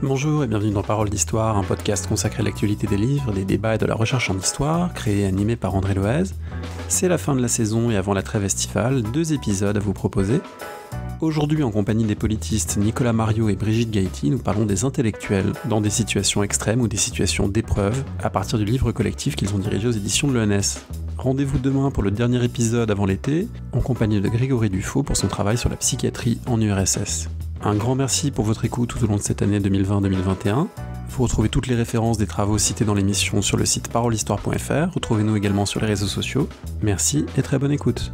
Bonjour et bienvenue dans Parole d'Histoire, un podcast consacré à l'actualité des livres, des débats et de la recherche en histoire, créé et animé par André Loez. C'est la fin de la saison et avant la trêve estivale, 2 épisodes à vous proposer. Aujourd'hui, en compagnie des politistes Nicolas Mariot et Brigitte Gaëty, nous parlons des intellectuels dans des situations extrêmes ou des situations d'épreuve, à partir du livre collectif qu'ils ont dirigé aux éditions de l'ENS. Rendez-vous demain pour le dernier épisode avant l'été, en compagnie de Grégory Dufaux pour son travail sur la psychiatrie en URSS. Un grand merci pour votre écoute tout au long de cette année 2020-2021. Vous retrouvez toutes les références des travaux cités dans l'émission sur le site parolehistoire.fr. Retrouvez-nous également sur les réseaux sociaux. Merci et très bonne écoute.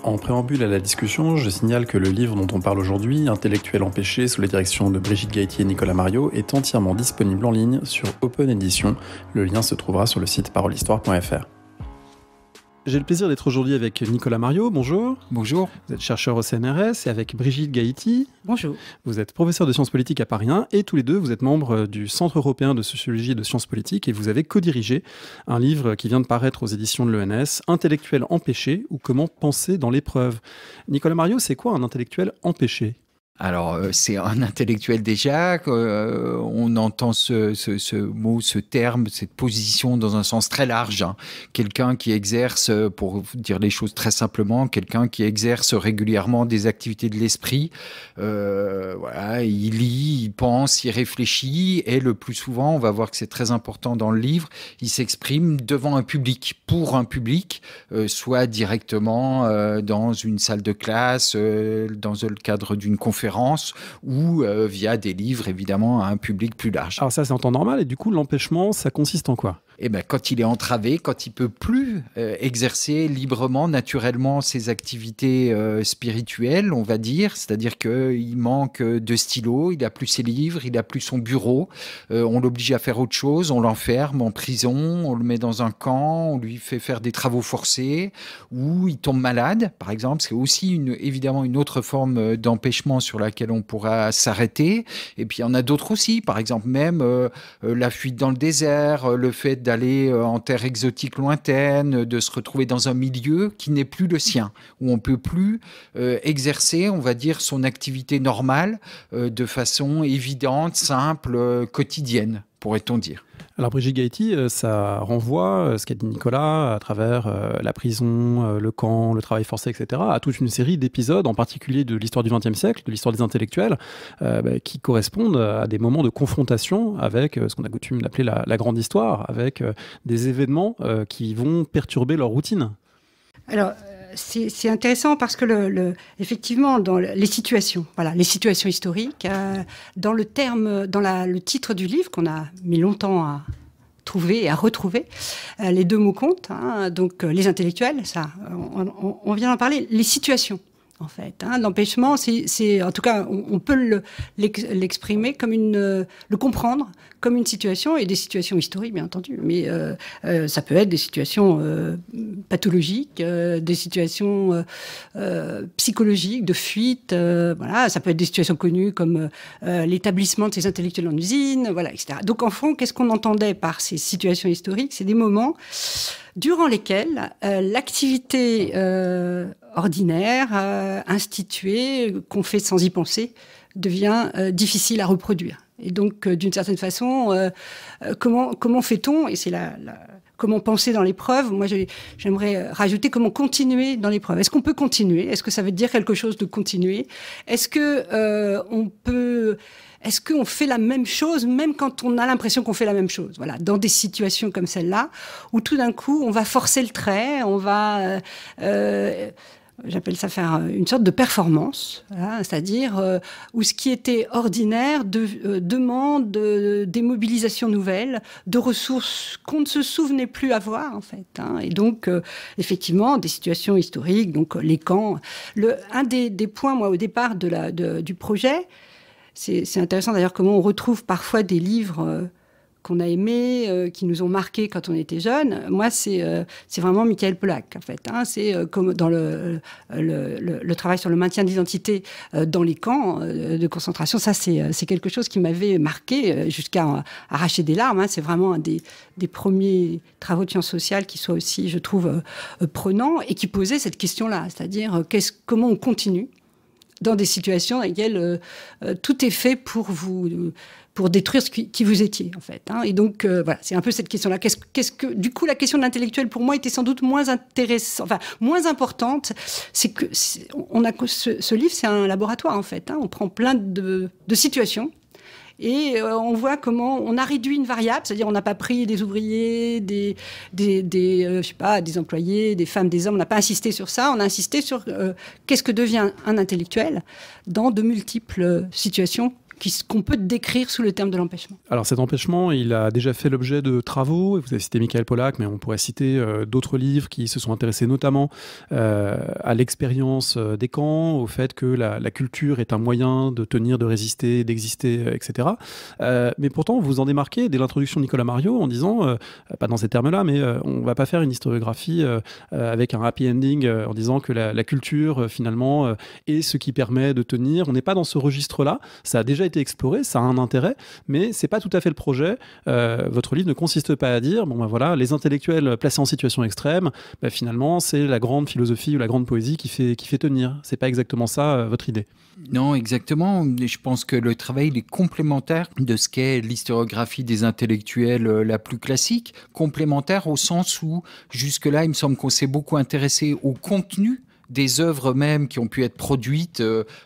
En préambule à la discussion, je signale que le livre dont on parle aujourd'hui, Intellectuel empêché, sous la direction de Brigitte Gaëty et Nicolas Mariot, est entièrement disponible en ligne sur Open Edition. Le lien se trouvera sur le site parolehistoire.fr. J'ai le plaisir d'être aujourd'hui avec Nicolas Mariot, bonjour. Bonjour. Vous êtes chercheur au CNRS et avec Brigitte Gaëty. Bonjour. Vous êtes professeur de sciences politiques à Paris 1 et tous les deux, vous êtes membres du Centre européen de sociologie et de sciences politiques et vous avez co-dirigé un livre qui vient de paraître aux éditions de l'ENS, Intellectuel empêché ou comment penser dans l'épreuve. Nicolas Mariot, c'est quoi un intellectuel empêché ? Alors, c'est un intellectuel déjà, on entend ce mot, ce terme, cette position dans un sens très large. Hein. Quelqu'un qui exerce, pour dire les choses très simplement, quelqu'un qui exerce régulièrement des activités de l'esprit. Voilà, il lit, il pense, il réfléchit et le plus souvent, on va voir que c'est très important dans le livre, il s'exprime devant un public, pour un public, soit directement dans une salle de classe, dans le cadre d'une conférence, ou via des livres, évidemment, à un public plus large. Alors ça, c'est en temps normal, et du coup, l'empêchement, ça consiste en quoi ? Eh ben, quand il est entravé, quand il peut plus exercer librement, naturellement ses activités spirituelles, on va dire, c'est-à-dire qu'il manque de stylo, il a plus ses livres, il a plus son bureau, on l'oblige à faire autre chose, on l'enferme en prison, on le met dans un camp, on lui fait faire des travaux forcés, ou il tombe malade, par exemple, c'est aussi évidemment une autre forme d'empêchement sur laquelle on pourra s'arrêter. Et puis il y en a d'autres aussi, par exemple même la fuite dans le désert, le fait d'aller en terre exotique lointaine, de se retrouver dans un milieu qui n'est plus le sien, où on ne peut plus exercer, on va dire, son activité normale de façon évidente, simple, quotidienne, pourrait-on dire. Alors Brigitte Gaëty, ça renvoie, ce qu'a dit Nicolas, à travers la prison, le camp, le travail forcé, etc., à toute une série d'épisodes, en particulier de l'histoire du XXe siècle, de l'histoire des intellectuels, qui correspondent à des moments de confrontation avec ce qu'on a coutume d'appeler la grande histoire, avec des événements qui vont perturber leur routine. Alors, c'est intéressant parce que effectivement, dans les situations historiques, dans le titre du livre qu'on a mis longtemps à trouver et à retrouver, les 2 mots comptent. Hein, donc, les intellectuels, ça, on vient d'en parler, les situations. En fait, hein, l'empêchement, en tout cas, on peut l'exprimer comme le comprendre comme une situation, et des situations historiques, bien entendu. Mais ça peut être des situations pathologiques, des situations psychologiques, de fuite. Voilà, ça peut être des situations connues comme l'établissement de ces intellectuels en usine, voilà, etc. Donc, en fond, qu'est-ce qu'on entendait par ces situations historiques ? C'est des moments durant lesquels l'activité ordinaire, instituée, qu'on fait sans y penser, devient difficile à reproduire. Et donc, d'une certaine façon, comment fait-on ? Et c'est comment penser dans l'épreuve ? Moi, j'aimerais rajouter comment continuer dans l'épreuve. Est-ce qu'on peut continuer ? Est-ce que ça veut dire quelque chose de continuer ? Est-ce qu'on fait la même chose, même quand on a l'impression qu'on fait la même chose ? Voilà, dans des situations comme celle-là, où tout d'un coup, on va forcer le trait, on va... j'appelle ça faire une sorte de performance, voilà, c'est-à-dire où ce qui était ordinaire demande des mobilisations nouvelles, de ressources qu'on ne se souvenait plus avoir, en fait. Hein. Et donc, effectivement, des situations historiques, donc les camps. Un des points, moi, au départ du projet, c'est intéressant d'ailleurs comment on retrouve parfois des livres qu'on a aimés, qui nous ont marqués quand on était jeunes. Moi, c'est vraiment Michael Polak, en fait. Hein. C'est comme dans le travail sur le maintien d'identité dans les camps de concentration. Ça, c'est quelque chose qui m'avait marqué jusqu'à arracher des larmes. Hein. C'est vraiment un des premiers travaux de sciences sociales qui soit aussi, je trouve, prenant et qui posait cette question-là. C'est-à-dire, comment on continue dans des situations dans lesquelles tout est fait pour détruire qui vous étiez, en fait. Hein. Et donc, voilà, c'est un peu cette question-là. Du coup, la question de l'intellectuel, pour moi, était sans doute moins importante. Ce livre, c'est un laboratoire, en fait. Hein. On prend plein de situations. Et on voit comment on a réduit une variable, c'est-à-dire on n'a pas pris des ouvriers, des employés, des femmes, des hommes, on n'a pas insisté sur ça, on a insisté sur qu'est-ce que devient un intellectuel dans de multiples situations qu'on peut décrire sous le terme de l'empêchement. Alors cet empêchement, il a déjà fait l'objet de travaux. Vous avez cité Michael Pollack, mais on pourrait citer d'autres livres qui se sont intéressés notamment à l'expérience des camps, au fait que la culture est un moyen de tenir, de résister, d'exister, etc. Mais pourtant, vous en démarquez dès l'introduction de Nicolas Mariot en disant, pas dans ces termes-là, mais on ne va pas faire une historiographie avec un happy ending en disant que la culture, finalement, est ce qui permet de tenir. On n'est pas dans ce registre-là. Ça a déjà été exploré, ça a un intérêt, mais c'est pas tout à fait le projet. Votre livre ne consiste pas à dire, bon ben voilà, les intellectuels placés en situation extrême, ben finalement c'est la grande philosophie ou la grande poésie qui fait tenir. C'est pas exactement ça votre idée. Non, exactement. Je pense que le travail il est complémentaire de ce qu'est l'historiographie des intellectuels la plus classique, complémentaire au sens où jusque-là, il me semble qu'on s'est beaucoup intéressé au contenu des œuvres même qui ont pu être produites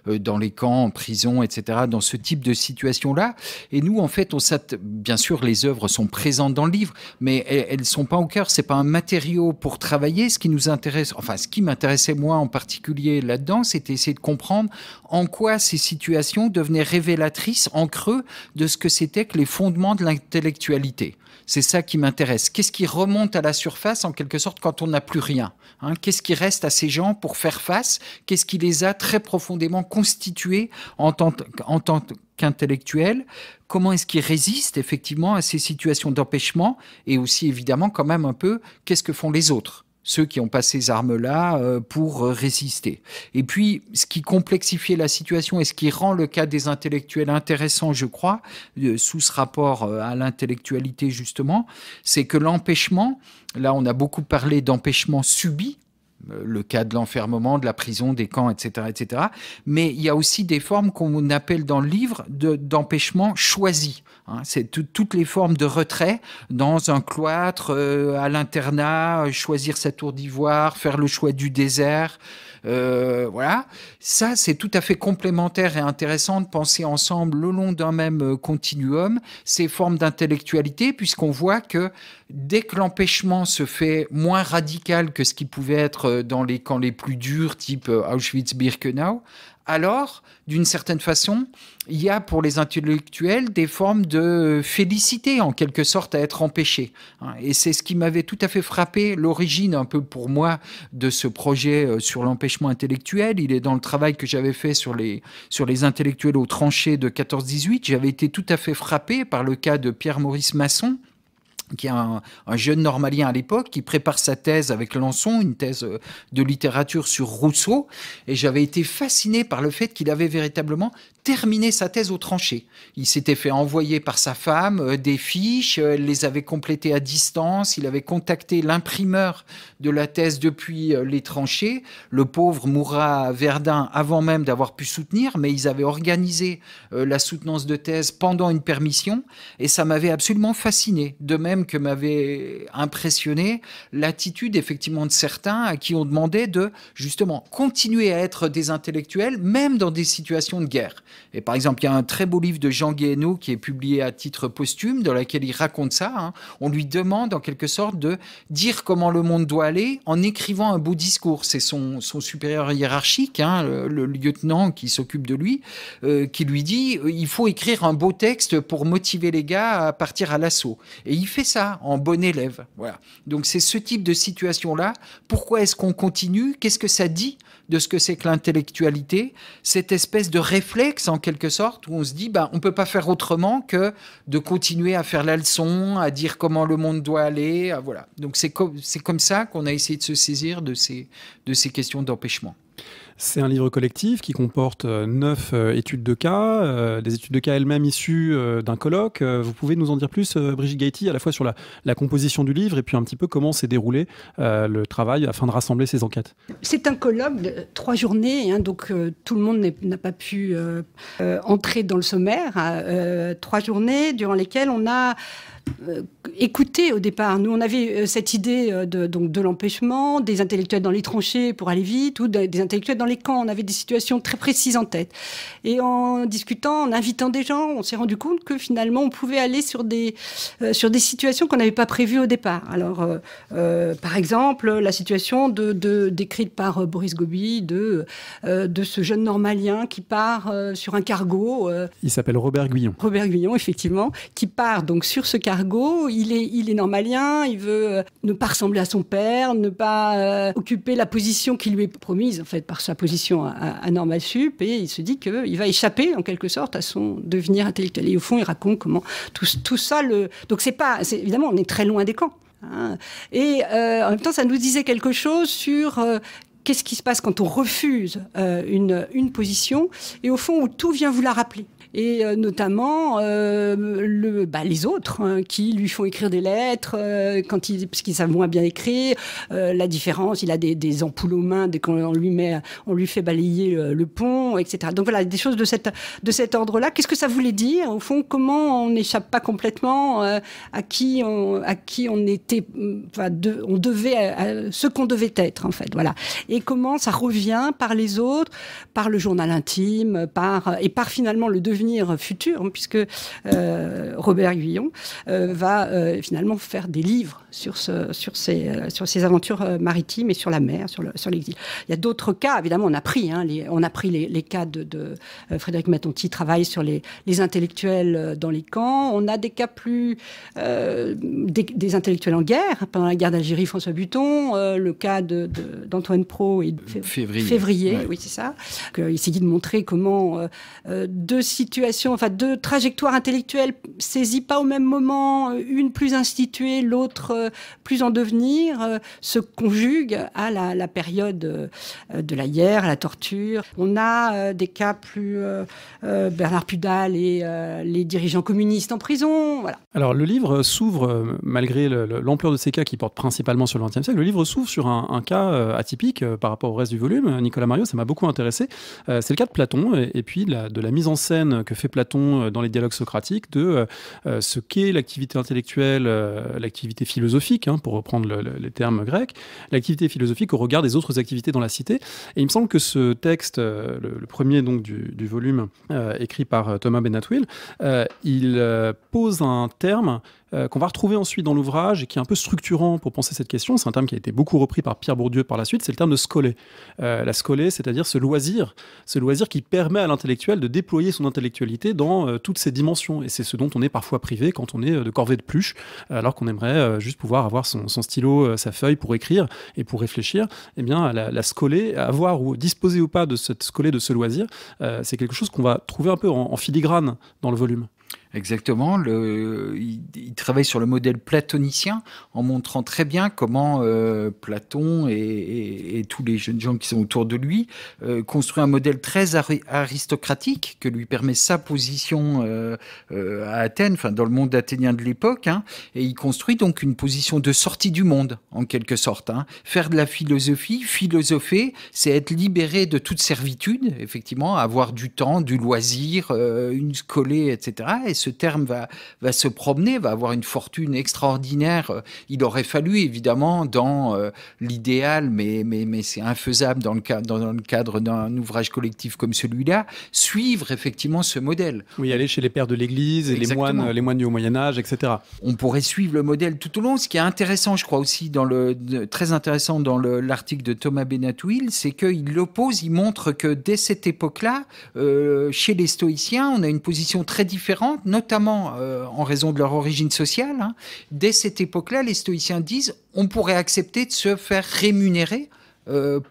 dans les camps, en prison, etc., dans ce type de situation-là. Et nous, en fait, bien sûr, les œuvres sont présentes dans le livre, mais elles ne sont pas au cœur. Ce n'est pas un matériau pour travailler. Ce qui nous intéresse, enfin, ce qui m'intéressait moi en particulier là-dedans, c'était essayer de comprendre en quoi ces situations devenaient révélatrices en creux de ce que c'était que les fondements de l'intellectualité. C'est ça qui m'intéresse. Qu'est-ce qui remonte à la surface, en quelque sorte, quand on n'a plus rien, hein? Qu'est-ce qui reste à ces gens pour faire face? Qu'est-ce qui les a très profondément constitués en tant qu'intellectuels? Comment est-ce qu'ils résistent effectivement à ces situations d'empêchement? Et aussi, évidemment, quand même un peu, qu'est-ce que font les autres? Ceux qui ont pas ces armes-là pour résister. Et puis, ce qui complexifiait la situation et ce qui rend le cas des intellectuels intéressant, je crois, sous ce rapport à l'intellectualité justement, c'est que l'empêchement, là on a beaucoup parlé d'empêchement subi, le cas de l'enfermement, de la prison, des camps, etc., etc. Mais il y a aussi des formes qu'on appelle dans le livre d'empêchement choisi. Hein, c'est toutes les formes de retrait dans un cloître, à l'internat, choisir sa tour d'ivoire, faire le choix du désert. Voilà, ça c'est tout à fait complémentaire et intéressant de penser ensemble le long d'un même continuum ces formes d'intellectualité, puisqu'on voit que dès que l'empêchement se fait moins radical que ce qui pouvait être dans les camps les plus durs, type Auschwitz-Birkenau, alors, d'une certaine façon, il y a pour les intellectuels des formes de félicité, en quelque sorte, à être empêchés. Et c'est ce qui m'avait tout à fait frappé, l'origine un peu pour moi de ce projet sur l'empêchement intellectuel. Il est dans le travail que j'avais fait sur les intellectuels aux tranchées de 14-18. J'avais été tout à fait frappé par le cas de Pierre-Maurice Masson, qui est un jeune normalien à l'époque, qui prépare sa thèse avec Lançon, une thèse de littérature sur Rousseau. Et j'avais été fasciné par le fait qu'il avait véritablement terminé sa thèse aux tranchées. Il s'était fait envoyer par sa femme des fiches, elle les avait complétées à distance, il avait contacté l'imprimeur de la thèse depuis les tranchées. Le pauvre mourra à Verdun avant même d'avoir pu soutenir, mais ils avaient organisé la soutenance de thèse pendant une permission, et ça m'avait absolument fasciné. De même que m'avait impressionné l'attitude effectivement de certains à qui on demandait de justement continuer à être des intellectuels même dans des situations de guerre. Et par exemple, il y a un très beau livre de Jean Guéhenno qui est publié à titre posthume dans lequel il raconte ça. Hein. On lui demande en quelque sorte de dire comment le monde doit aller en écrivant un beau discours. C'est son supérieur hiérarchique, hein, le lieutenant qui s'occupe de lui, qui lui dit il faut écrire un beau texte pour motiver les gars à partir à l'assaut. Et il fait ça en bon élève. Voilà. Donc c'est ce type de situation-là. Pourquoi est-ce qu'on continue? Qu'est-ce que ça dit de ce que c'est que l'intellectualité? Cette espèce de réflexe en quelque sorte où on se dit on peut pas faire autrement que de continuer à faire la leçon, à dire comment le monde doit aller. Voilà. Donc c'est comme ça qu'on a essayé de se saisir de ces questions d'empêchement. C'est un livre collectif qui comporte 9 études de cas, des études de cas elles-mêmes issues d'un colloque. Vous pouvez nous en dire plus, Brigitte Gaëty, à la fois sur la composition du livre et puis un petit peu comment s'est déroulé le travail afin de rassembler ces enquêtes. C'est un colloque de 3 journées, hein, donc tout le monde n'a pas pu entrer dans le sommaire. 3 journées durant lesquelles on a écouter au départ. Nous, on avait cette idée de l'empêchement, des intellectuels dans les tranchées pour aller vite, ou des intellectuels dans les camps. On avait des situations très précises en tête. Et en discutant, en invitant des gens, on s'est rendu compte que finalement, on pouvait aller sur des situations qu'on n'avait pas prévues au départ. Alors, par exemple, la situation décrite par Boris Gobi de ce jeune normalien qui part sur un cargo. Il s'appelle Robert Guillon. Robert Guillon, effectivement, qui part donc sur ce cargo. Il est normalien, il veut ne pas ressembler à son père, ne pas occuper la position qui lui est promise, en fait, par sa position à Normal Sup, et il se dit qu'il va échapper, en quelque sorte, à son devenir intellectuel. Et au fond, il raconte comment tout ça... Donc, évidemment, on est très loin des camps. Hein. Et en même temps, ça nous disait quelque chose sur... qu'est-ce qui se passe quand on refuse une position, et au fond, où tout vient vous la rappeler. Et notamment les autres hein, qui lui font écrire des lettres parce qu'ils savent moins bien écrire. La différence, il a des ampoules aux mains dès qu'on lui fait balayer le pont, etc. Donc voilà, des choses de cet ordre-là. Qu'est-ce que ça voulait dire au fond? Comment on n'échappe pas complètement à qui on était, on devait, ce qu'on devait être en fait. Voilà. Et comment ça revient par les autres, par le journal intime, par finalement le devenir futur, puisque Robert Guillon va finalement faire des livres sur ses aventures maritimes et sur la mer, sur l'exil. Il y a d'autres cas, évidemment, on a pris les cas de Frédéric Matonti travaille sur les intellectuels dans les camps. On a des cas plus des intellectuels en guerre, pendant la guerre d'Algérie, François Buton, le cas d'Antoine Pro et Février, ouais. Oui, c'est ça. Il s'agit de montrer comment deux trajectoires intellectuelles saisies pas au même moment, une plus instituée, l'autre plus en devenir, se conjuguent à la période de la guerre, à la torture. On a des cas plus Bernard Pudal et les dirigeants communistes en prison. Voilà. Alors le livre s'ouvre, malgré l'ampleur de ces cas qui portent principalement sur le XXe siècle, le livre s'ouvre sur un cas atypique par rapport au reste du volume. Nicolas Mariot, ça m'a beaucoup intéressé. C'est le cas de Platon et puis de la mise en scène que fait Platon dans les dialogues socratiques de ce qu'est l'activité intellectuelle, l'activité philosophique, hein, pour reprendre les termes grecs, l'activité philosophique au regard des autres activités dans la cité. Et il me semble que ce texte, le premier donc du volume, écrit par Thomas Benatouil, il pose un terme qu'on va retrouver ensuite dans l'ouvrage et qui est un peu structurant pour penser cette question. C'est un terme qui a été beaucoup repris par Pierre Bourdieu par la suite, c'est le terme de scolé. La scolé, c'est-à-dire ce loisir qui permet à l'intellectuel de déployer son intellectualité dans toutes ses dimensions. Et c'est ce dont on est parfois privé quand on est de corvée de pluche, alors qu'on aimerait juste pouvoir avoir son stylo, sa feuille pour écrire et pour réfléchir. Eh bien, la scolé, avoir ou disposer ou pas de cette scolé, de ce loisir, c'est quelque chose qu'on va trouver un peu en filigrane dans le volume. Exactement. Il travaille sur le modèle platonicien en montrant très bien comment Platon et tous les jeunes gens qui sont autour de lui construit un modèle très aristocratique que lui permet sa position à Athènes, enfin dans le monde athénien de l'époque, hein, et il construit donc une position de sortie du monde en quelque sorte. Hein. Faire de la philosophie, philosopher, c'est être libéré de toute servitude, effectivement, avoir du temps, du loisir, une scolée, etc. Et ce terme va se promener, va avoir une fortune extraordinaire. Il aurait fallu, évidemment, dans l'idéal, mais c'est infaisable dans le cadre d'un ouvrage collectif comme celui-là, suivre effectivement ce modèle. Oui, aller chez les pères de l'Église et les moines du Haut-Moyen-Âge, etc. On pourrait suivre le modèle tout au long. Ce qui est intéressant, je crois aussi, très intéressant dans l'article de Thomas Benatouil, c'est qu'il l'oppose, il montre que dès cette époque-là, chez les stoïciens, on a une position très différente, notamment en raison de leur origine sociale. Hein. Dès cette époque-là, les stoïciens disent on pourrait accepter de se faire rémunérer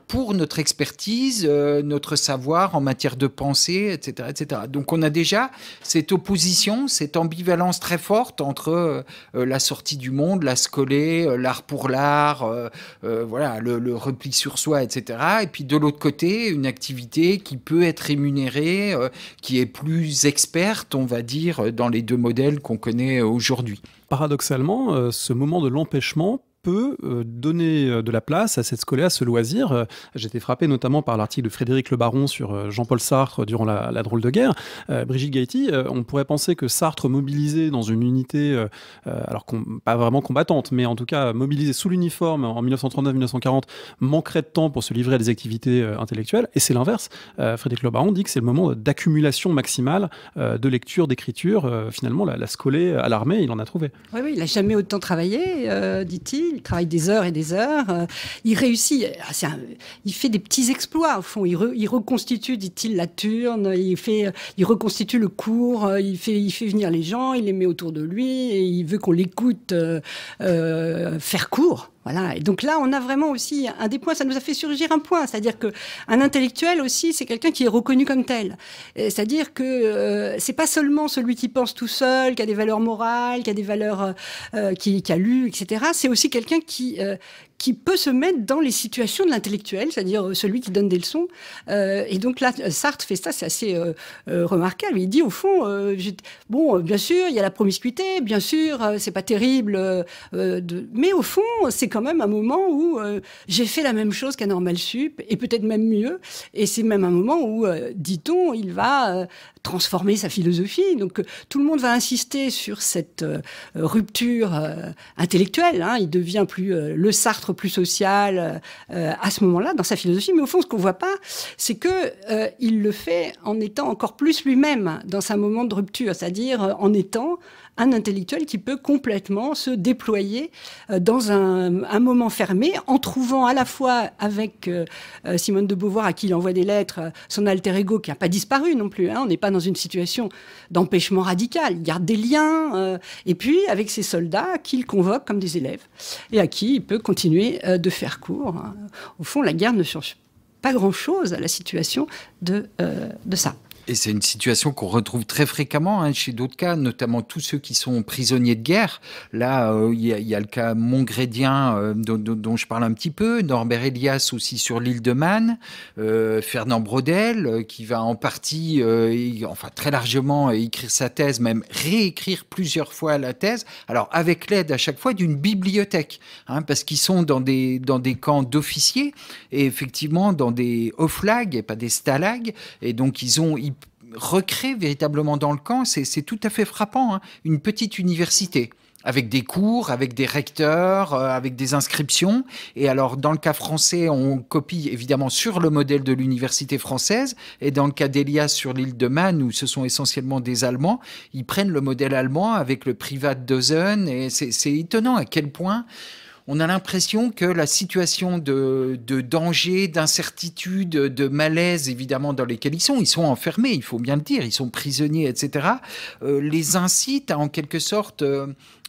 pour notre expertise, notre savoir en matière de pensée, etc., etc. Donc on a déjà cette opposition, cette ambivalence très forte entre la sortie du monde, la scolée, l'art pour l'art, voilà, le repli sur soi, etc. Et puis de l'autre côté, une activité qui peut être rémunérée, qui est plus experte, on va dire, dans les deux modèles qu'on connaît aujourd'hui. Paradoxalement, ce moment de l'empêchement peut donner de la place à cette scolée, à ce loisir. J'ai été frappé notamment par l'article de Frédéric Le Baron sur Jean-Paul Sartre durant la drôle de guerre. Brigitte Gaëty, on pourrait penser que Sartre mobilisé dans une unité, alors pas vraiment combattante, mais en tout cas mobilisé sous l'uniforme en 1939-1940, manquerait de temps pour se livrer à des activités intellectuelles. Et c'est l'inverse. Frédéric Le Baron dit que c'est le moment d'accumulation maximale de lecture, d'écriture. Finalement, la scolée à l'armée, il en a trouvé. Oui, il n'a jamais autant travaillé, dit-il. Il travaille des heures et des heures. Il réussit. Il fait des petits exploits, au fond. Il reconstitue, dit-il, la turne. Il reconstitue le cours. Il fait venir les gens. Il les met autour de lui. Et il veut qu'on l'écoute faire cours. Voilà. Et donc là, on a vraiment aussi un des points, ça nous a fait surgir un point, c'est-à-dire qu'un intellectuel aussi, c'est quelqu'un qui est reconnu comme tel. C'est-à-dire que c'est pas seulement celui qui pense tout seul, qui a des valeurs morales, qui a des valeurs, qui a lu, etc. C'est aussi quelqu'un qui peut se mettre dans les situations de l'intellectuel, c'est-à-dire celui qui donne des leçons. Et donc là, Sartre fait ça, c'est assez remarquable. Il dit, au fond, bon, bien sûr, il y a la promiscuité, bien sûr, c'est pas terrible, mais au fond, c'est quand même un moment où j'ai fait la même chose qu'à Normal Sup, et peut-être même mieux. Et c'est même un moment où, dit-on, il va transformer sa philosophie. Donc tout le monde va insister sur cette rupture intellectuelle. Hein. Il devient le Sartre plus social à ce moment-là dans sa philosophie. Mais au fond, ce qu'on voit pas, c'est que il le fait en étant encore plus lui-même dans un moment de rupture, c'est-à-dire en étant un intellectuel qui peut complètement se déployer dans un moment fermé, en trouvant à la fois avec Simone de Beauvoir, à qui il envoie des lettres, son alter ego qui n'a pas disparu non plus. Hein, on n'est pas dans une situation d'empêchement radical. Il garde des liens. Et puis, avec ses soldats qu'il convoque comme des élèves et à qui il peut continuer de faire cours. Hein. Au fond, la guerre ne change pas grand-chose à la situation de ça. Et c'est une situation qu'on retrouve très fréquemment chez d'autres cas, notamment tous ceux qui sont prisonniers de guerre. Là, il y a le cas montgrédien dont je parle un petit peu, Norbert Elias aussi sur l'île de Man, Fernand Braudel qui va en partie, enfin très largement écrire sa thèse, même réécrire plusieurs fois la thèse, alors avec l'aide à chaque fois d'une bibliothèque, parce qu'ils sont dans des camps d'officiers et effectivement dans des oflags et pas des stalags, et donc ils recréent véritablement dans le camp, c'est tout à fait frappant, une petite université avec des cours, avec des recteurs, avec des inscriptions. Et alors, dans le cas français, on copie évidemment sur le modèle de l'université française. Et dans le cas d'Elias sur l'île de Man, où ce sont essentiellement des Allemands, ils prennent le modèle allemand avec le Privatdosen. Et c'est étonnant à quel point on a l'impression que la situation de danger, d'incertitude, de malaise, évidemment, dans lesquels ils sont enfermés, il faut bien le dire, ils sont prisonniers, etc., les incite à, en quelque sorte,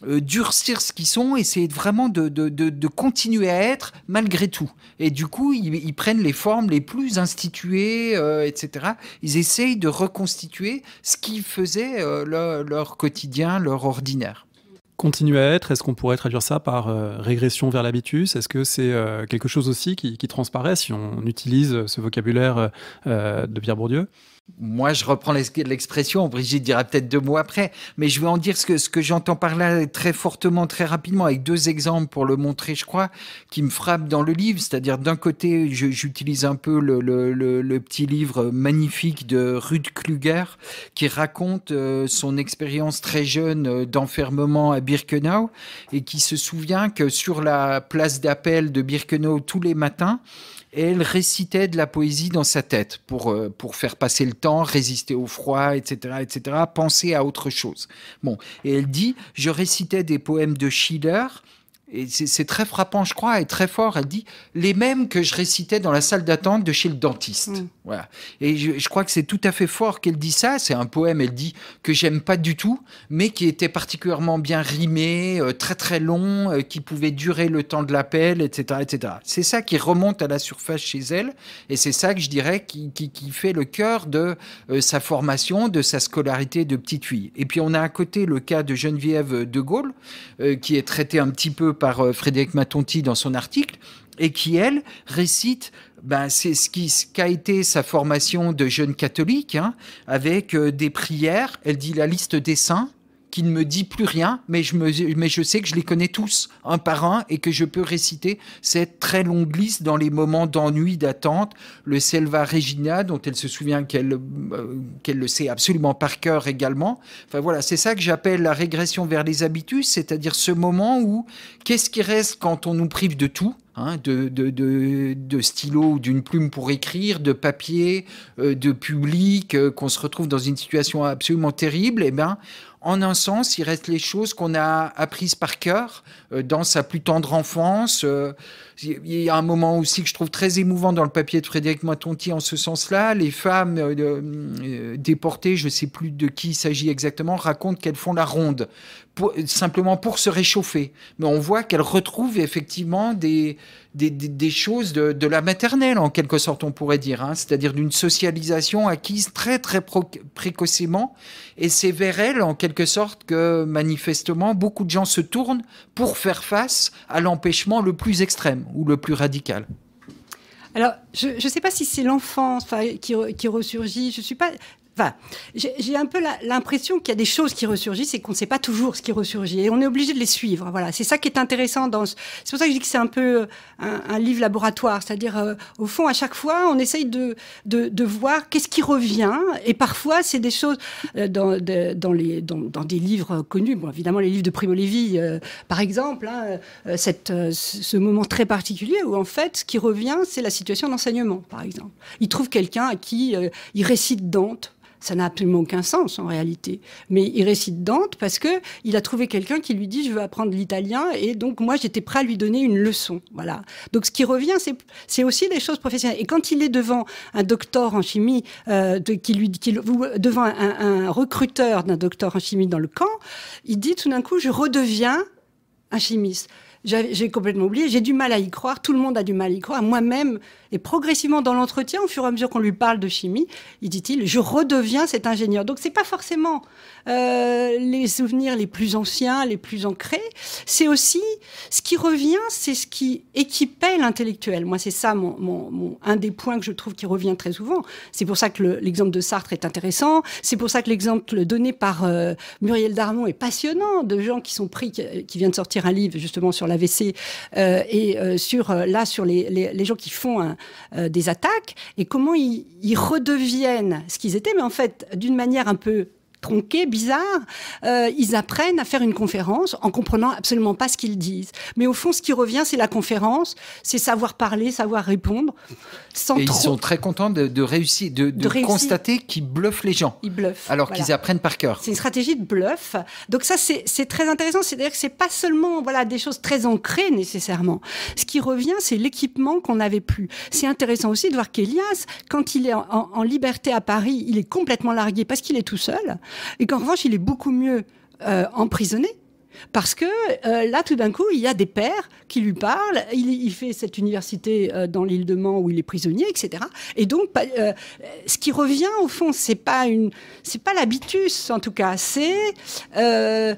durcir ce qu'ils sont, essayer vraiment de continuer à être malgré tout. Et du coup, ils prennent les formes les plus instituées, etc. Ils essayent de reconstituer ce qui faisait leur quotidien, leur ordinaire. Continuer à être, est-ce qu'on pourrait traduire ça par régression vers l'habitus ? Est-ce que c'est quelque chose aussi qui transparaît si on utilise ce vocabulaire de Pierre Bourdieu ? Moi, je reprends l'expression, Brigitte dira peut-être 2 mots après, mais je vais en dire ce que j'entends par là très fortement, très rapidement, avec 2 exemples pour le montrer, je crois, qui me frappent dans le livre. C'est-à-dire, d'un côté, j'utilise un peu le petit livre magnifique de Ruud Kluger, qui raconte son expérience très jeune d'enfermement à Birkenau, et qui se souvient que sur la place d'appel de Birkenau, tous les matins, elle récitait de la poésie dans sa tête pour faire passer le temps, résister au froid, etc., etc., penser à autre chose. Bon, et elle dit, je récitais des poèmes de Schiller Et c'est très frappant, je crois, et très fort. Elle dit les mêmes que je récitais dans la salle d'attente de chez le dentiste. Voilà. Et je crois que c'est tout à fait fort qu'elle dit ça. C'est un poème, elle dit, que j'aime pas du tout, mais qui était particulièrement bien rimé, très très long, qui pouvait durer le temps de l'appel, etc., etc. C'est ça qui remonte à la surface chez elle, et c'est ça que je dirais qui fait le cœur de sa formation, de sa scolarité de petite fille. Et puis on a à côté le cas de Geneviève de Gaulle, qui est traité un petit peu par Frédéric Matonti dans son article, et qui, elle, récite, c'est ce qu'a été sa formation de jeune catholique, avec des prières. Elle dit la liste des saints, qui ne me dit plus rien, mais je sais que je les connais tous, un par un, et que je peux réciter cette très longue liste dans les moments d'ennui, d'attente, le Selva Regina, dont elle se souvient qu'elle le sait absolument par cœur également. Enfin voilà, c'est ça que j'appelle la régression vers les habitus, c'est-à-dire ce moment où, qu'est-ce qui reste quand on nous prive de tout, de stylo ou d'une plume pour écrire, de papier, de public, qu'on se retrouve dans une situation absolument terrible, en un sens, il reste les choses qu'on a apprises par cœur dans sa plus tendre enfance. Il y a un moment aussi que je trouve très émouvant dans le papier de Frédéric Matonti en ce sens-là. Les femmes déportées, je ne sais plus de qui il s'agit exactement, racontent qu'elles font la ronde, simplement pour se réchauffer. Mais on voit qu'elles retrouvent effectivement des choses de la maternelle, en quelque sorte, on pourrait dire, c'est-à-dire d'une socialisation acquise très, très précocement. Et c'est vers elles, en quelque sorte, que manifestement, beaucoup de gens se tournent pour faire face à l'empêchement le plus extrême ou le plus radical. Alors, je ne sais pas si c'est l'enfance qui ressurgit. Je suis pas... Enfin, j'ai un peu l'impression qu'il y a des choses qui ressurgissent et qu'on ne sait pas toujours ce qui ressurgit. Et on est obligé de les suivre. Voilà, c'est ça qui est intéressant. C'est pour ça que je dis que c'est un peu un livre laboratoire. C'est-à-dire, au fond, à chaque fois, on essaye de voir qu'est-ce qui revient. Et parfois, c'est des choses dans des livres connus. Bon, évidemment, les livres de Primo Levi, par exemple, ce moment très particulier où, en fait, ce qui revient, c'est la situation d'enseignement, par exemple. Il trouve quelqu'un à qui il récite Dante. Ça n'a absolument aucun sens en réalité. Mais il récite Dante parce qu'il a trouvé quelqu'un qui lui dit « je veux apprendre l'italien » et donc moi j'étais prêt à lui donner une leçon. Voilà. Donc ce qui revient, c'est aussi des choses professionnelles. Et quand il est devant un docteur en chimie, devant un recruteur d'un docteur en chimie dans le camp, il dit tout d'un coup « je redeviens un chimiste ». J'ai complètement oublié, j'ai du mal à y croire, tout le monde a du mal à y croire, moi-même, et progressivement dans l'entretien, au fur et à mesure qu'on lui parle de chimie, il dit-il, je redeviens cet ingénieur. Donc c'est pas forcément les souvenirs les plus anciens, les plus ancrés, c'est aussi, ce qui revient, c'est ce qui équipait l'intellectuel. Moi, c'est ça un des points que je trouve qui revient très souvent. C'est pour ça que l'exemple de Sartre est intéressant, c'est pour ça que l'exemple donné par Muriel Darmon est passionnant, de gens qui sont pris, qui vient de sortir un livre justement sur l'AVC sur les gens qui font des attaques et comment ils redeviennent ce qu'ils étaient, mais en fait d'une manière un peu tronqués, bizarres, ils apprennent à faire une conférence en comprenant absolument pas ce qu'ils disent. Mais au fond, ce qui revient, c'est la conférence, c'est savoir parler, savoir répondre. Ils sont très contents de réussir, de constater qu'ils bluffent les gens. Ils bluffent. Alors qu'ils apprennent par cœur. C'est une stratégie de bluff. Donc ça, c'est très intéressant. C'est-à-dire que c'est pas seulement des choses très ancrées nécessairement. Ce qui revient, c'est l'équipement qu'on n'avait plus. C'est intéressant aussi de voir qu'Élias, quand il est en liberté à Paris, il est complètement largué parce qu'il est tout seul. Et qu'en revanche, il est beaucoup mieux emprisonné. Parce que là, tout d'un coup, il y a des pairs qui lui parlent. Il fait cette université dans l'île de Man où il est prisonnier, etc. Et donc, ce qui revient, au fond, c'est pas l'habitus, en tout cas. C'est la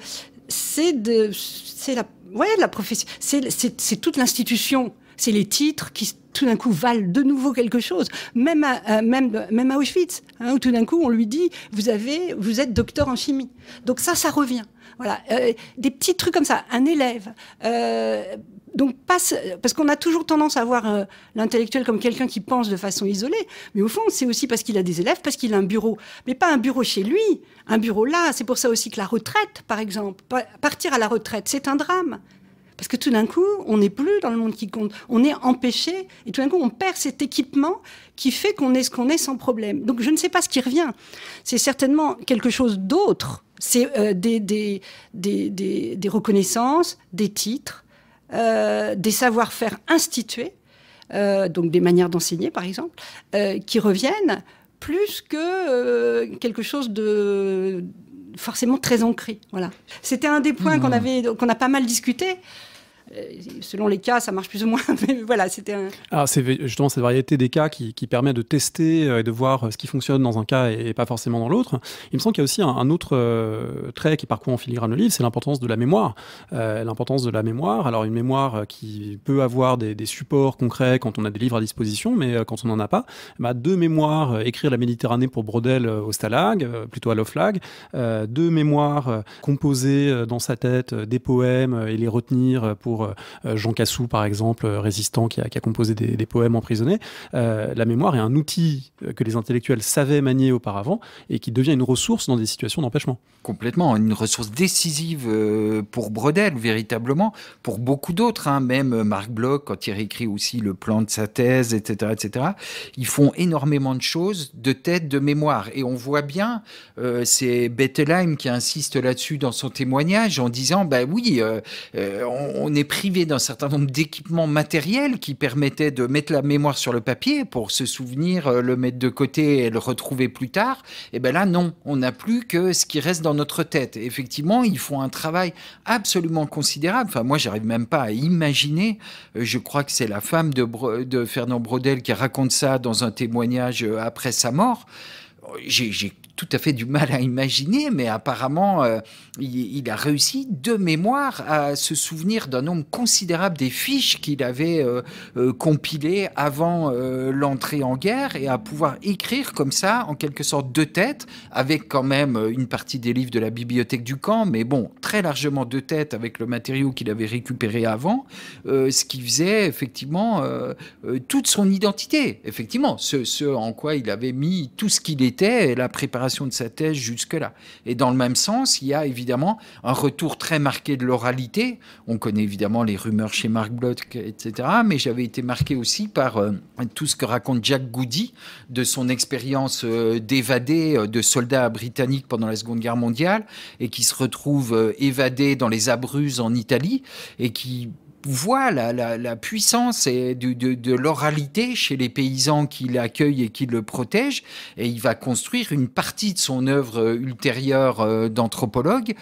profession. C'est toute l'institution. C'est les titres qui tout d'un coup valent de nouveau quelque chose. Même à Auschwitz, où tout d'un coup on lui dit vous êtes docteur en chimie. Donc ça revient. Voilà, des petits trucs comme ça. Un élève. Donc parce qu'on a toujours tendance à voir l'intellectuel comme quelqu'un qui pense de façon isolée, mais au fond c'est aussi parce qu'il a des élèves, parce qu'il a un bureau, mais pas un bureau chez lui, un bureau là. C'est pour ça aussi que la retraite, par exemple, partir à la retraite, c'est un drame. Parce que tout d'un coup, on n'est plus dans le monde qui compte. On est empêché et tout d'un coup, on perd cet équipement qui fait qu'on est ce qu'on est sans problème. Donc, je ne sais pas ce qui revient. C'est certainement quelque chose d'autre. C'est des reconnaissances, des titres, des savoir-faire institués, donc des manières d'enseigner par exemple, qui reviennent plus que quelque chose de forcément très ancré. Voilà. C'était un des points qu'on a pas mal discuté. Selon les cas, ça marche plus ou moins, mais voilà, c'était un... Alors, c'est justement cette variété des cas qui permet de tester et de voir ce qui fonctionne dans un cas et pas forcément dans l'autre. Il me semble qu'il y a aussi un autre trait qui parcourt en filigrane le livre, c'est l'importance de la mémoire. L'importance de la mémoire, alors une mémoire qui peut avoir des supports concrets quand on a des livres à disposition, mais quand on n'en a pas, deux mémoires, écrire la Méditerranée pour Braudel au Stalag, plutôt à l'Oflag, deux mémoires, composer dans sa tête des poèmes et les retenir pour Jean Cassou, par exemple, résistant, qui a composé des poèmes emprisonnés. La mémoire est un outil que les intellectuels savaient manier auparavant et qui devient une ressource dans des situations d'empêchement. Complètement, une ressource décisive pour Braudel, véritablement, pour beaucoup d'autres, même Marc Bloch, quand il réécrit aussi le plan de sa thèse, etc., etc., ils font énormément de choses de tête, de mémoire. Et on voit bien, c'est Bettelheim qui insiste là-dessus dans son témoignage, en disant, oui, on est privé d'un certain nombre d'équipements matériels qui permettaient de mettre la mémoire sur le papier pour se souvenir, le mettre de côté et le retrouver plus tard. Et bien là, non, on n'a plus que ce qui reste dans notre tête. Et effectivement, ils font un travail absolument considérable. Enfin, moi, j'arrive même pas à imaginer. Je crois que c'est la femme de Fernand Braudel qui raconte ça dans un témoignage après sa mort. J'ai tout à fait du mal à imaginer, mais apparemment, il a réussi de mémoire à se souvenir d'un nombre considérable des fiches qu'il avait compilées avant l'entrée en guerre et à pouvoir écrire comme ça, en quelque sorte de tête, avec quand même une partie des livres de la bibliothèque du camp, mais bon, très largement de tête avec le matériau qu'il avait récupéré avant, ce qui faisait effectivement toute son identité, effectivement, ce en quoi il avait mis tout ce qu'il était et la préparation de sa thèse jusque-là. Et dans le même sens, il y a évidemment un retour très marqué de l'oralité. On connaît évidemment les rumeurs chez Marc Bloch, etc. Mais j'avais été marqué aussi par tout ce que raconte Jack Goody de son expérience d'évadé de soldats britanniques pendant la Seconde Guerre mondiale et qui se retrouve évadé dans les Abruzzes en Italie et qui voit la puissance de l'oralité chez les paysans qui l'accueillent et qui le protègent, et il va construire une partie de son œuvre ultérieure d'anthropologue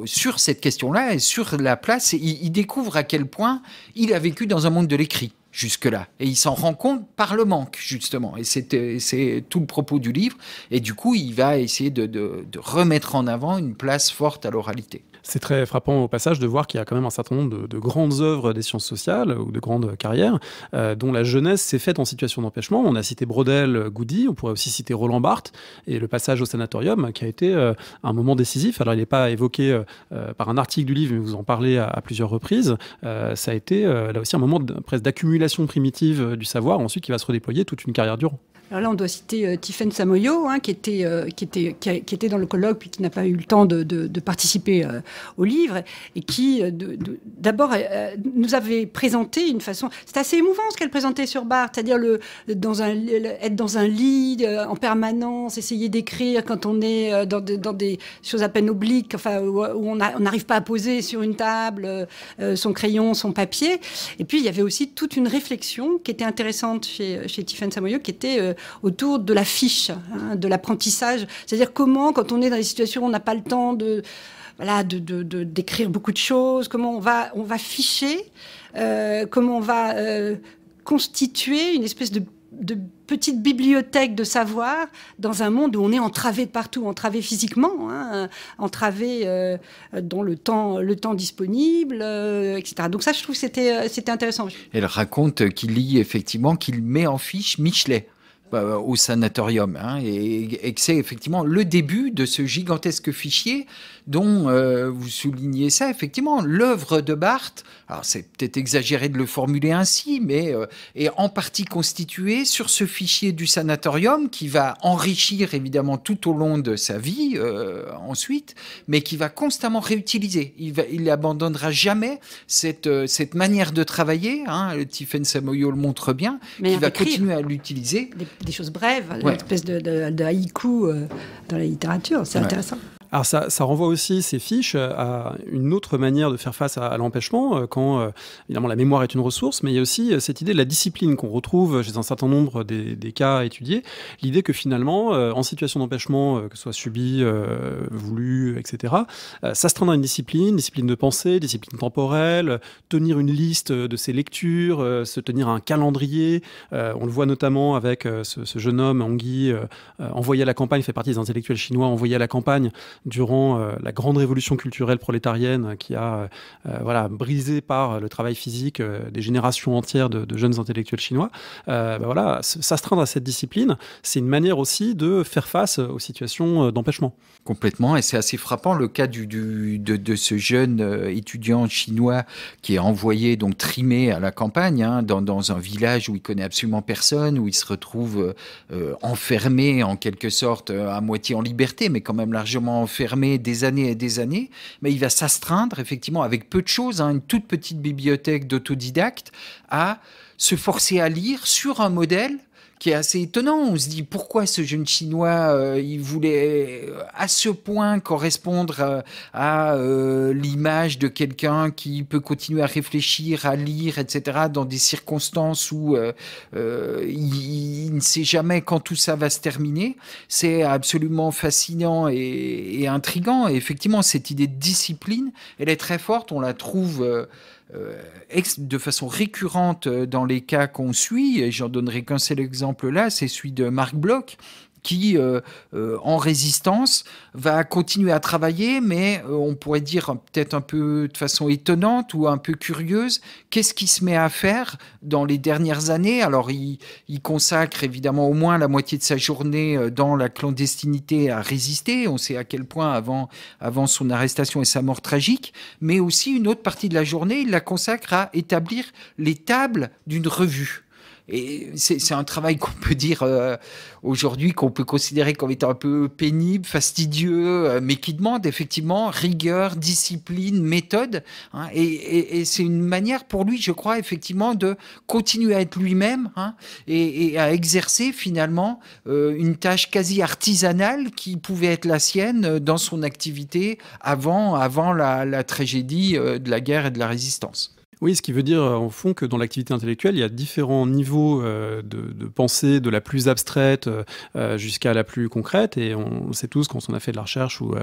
sur cette question-là et sur la place. Il découvre à quel point il a vécu dans un monde de l'écrit jusque-là. Et il s'en rend compte par le manque, justement. Et c'est tout le propos du livre. Et du coup, il va essayer de remettre en avant une place forte à l'oralité. C'est très frappant au passage de voir qu'il y a quand même un certain nombre de grandes œuvres des sciences sociales ou de grandes carrières dont la jeunesse s'est faite en situation d'empêchement. On a cité Braudel, Goody, on pourrait aussi citer Roland Barthes et le passage au sanatorium qui a été un moment décisif. Alors il n'est pas évoqué par un article du livre, mais vous en parlez à plusieurs reprises. Ça a été là aussi un moment presque d'accumulation primitive du savoir, ensuite qui va se redéployer toute une carrière durant. Alors là, on doit citer Tiffaine Samoyo, qui était dans le colloque puis qui n'a pas eu le temps de participer au livre et qui, d'abord, nous avait présenté une façon... C'est assez émouvant ce qu'elle présentait sur Barthes, c'est-à-dire être dans un lit en permanence, essayer d'écrire quand on est dans des choses à peine obliques, enfin, où on n'arrive pas à poser sur une table son crayon, son papier. Et puis, il y avait aussi toute une réflexion qui était intéressante chez Tiffaine Samoyo, qui était... autour de la fiche, de l'apprentissage. C'est-à-dire comment, quand on est dans des situations où on n'a pas le temps d'écrire beaucoup de choses, comment on va ficher, comment on va constituer une espèce de petite bibliothèque de savoir dans un monde où on est entravé de partout, entravé physiquement, entravé dans le temps disponible, etc. Donc ça, je trouve que c'était intéressant. Elle raconte qu'il lit effectivement, qu'il met en fiche Michelet au sanatorium, et que c'est effectivement le début de ce gigantesque fichier dont vous soulignez ça, effectivement, l'œuvre de Barthes, alors c'est peut-être exagéré de le formuler ainsi, mais est en partie constituée sur ce fichier du sanatorium qui va enrichir évidemment tout au long de sa vie ensuite, mais qui va constamment réutiliser. Il n'abandonnera jamais cette manière de travailler, Tiffaine Samoyo le montre bien, mais il va continuer à l'utiliser. Des choses brèves, une espèce de haïku dans la littérature, c'est intéressant. Alors ça renvoie aussi, ces fiches, à une autre manière de faire face à l'empêchement, quand évidemment la mémoire est une ressource, mais il y a aussi cette idée de la discipline qu'on retrouve chez un certain nombre des cas étudiés. L'idée que finalement, en situation d'empêchement, que ce soit subi, voulu, etc., s'astreindre à une discipline de pensée, discipline temporelle, tenir une liste de ses lectures, se tenir un calendrier. On le voit notamment avec ce jeune homme, Hongui, envoyé à la campagne, fait partie des intellectuels chinois envoyés à la campagne durant la grande révolution culturelle prolétarienne qui a brisé par le travail physique des générations entières de jeunes intellectuels chinois. S'astreindre à cette discipline, c'est une manière aussi de faire face aux situations d'empêchement. Complètement, et c'est assez frappant le cas de ce jeune étudiant chinois qui est envoyé, donc trimé à la campagne, dans un village où il connaît absolument personne, où il se retrouve enfermé en quelque sorte, à moitié en liberté, mais quand même largement enfermé des années et des années. Mais il va s'astreindre effectivement avec peu de choses, une toute petite bibliothèque d'autodidactes, à se forcer à lire sur un modèle qui est assez étonnant. On se dit pourquoi ce jeune Chinois, il voulait à ce point correspondre à l'image de quelqu'un qui peut continuer à réfléchir, à lire, etc., dans des circonstances où il ne sait jamais quand tout ça va se terminer. C'est absolument fascinant et intriguant. Et effectivement, cette idée de discipline, elle est très forte. On la trouve de façon récurrente dans les cas qu'on suit, et j'en donnerai qu'un seul exemple là, c'est celui de Marc Bloch, qui, en résistance, va continuer à travailler, mais on pourrait dire peut-être un peu de façon étonnante ou un peu curieuse, qu'est-ce qu'il se met à faire dans les dernières années? Alors, il consacre évidemment au moins la moitié de sa journée dans la clandestinité à résister, on sait à quel point avant son arrestation et sa mort tragique, mais aussi une autre partie de la journée, il la consacre à établir les tables d'une revue. Et c'est un travail qu'on peut dire aujourd'hui, qu'on peut considérer comme étant un peu pénible, fastidieux, mais qui demande effectivement rigueur, discipline, méthode. Et c'est une manière pour lui, je crois, effectivement, de continuer à être lui-même et à exercer finalement une tâche quasi artisanale qui pouvait être la sienne dans son activité avant la tragédie de la guerre et de la résistance. Oui, ce qui veut dire, en fond, que dans l'activité intellectuelle, il y a différents niveaux de pensée, de la plus abstraite jusqu'à la plus concrète. Et on sait tous, quand on a fait de la recherche ou